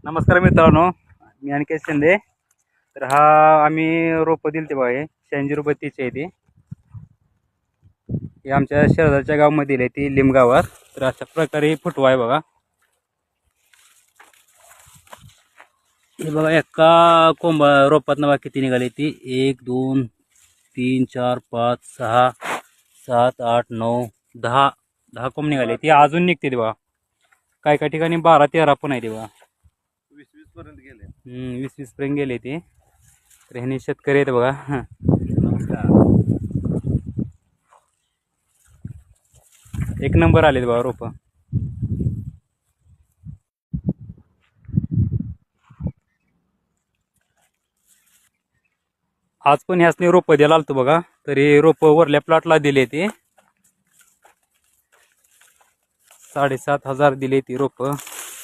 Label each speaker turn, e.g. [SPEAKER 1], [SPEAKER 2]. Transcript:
[SPEAKER 1] नमस्कार मित्रांनो, मी अनिकेत शिंदे. तर हा आम्ही रोपं दिली ते बघा, हे 86 रुपये तीची आहे. ती हे आमच्या शेजारच्या गावामध्ये दिली ती लिंब गावात. तर अशा प्रकारे फुटवा आहे बघा. हे बघा एका कोंबा रोपात बघा किती निघाली ती 1 2 3 4 5 6 7 8 9 10 कोंब निघाले. ती अजून निघते ती बघा. काय काय ठिकाणी 12 13 पण आहे ती बघा.
[SPEAKER 2] 20 पर्यंत गेले.
[SPEAKER 1] 20 पर्यंत गेले ते. तर ह्याने शेतकरी आहेत बघा. एक नंबर आले बघा रोप. आज पण ह्यासने रोप द्यायला आलतो बघा. तरी रोप वरल्या प्लॉटला दिले ते 7,500 दिले ती रोप.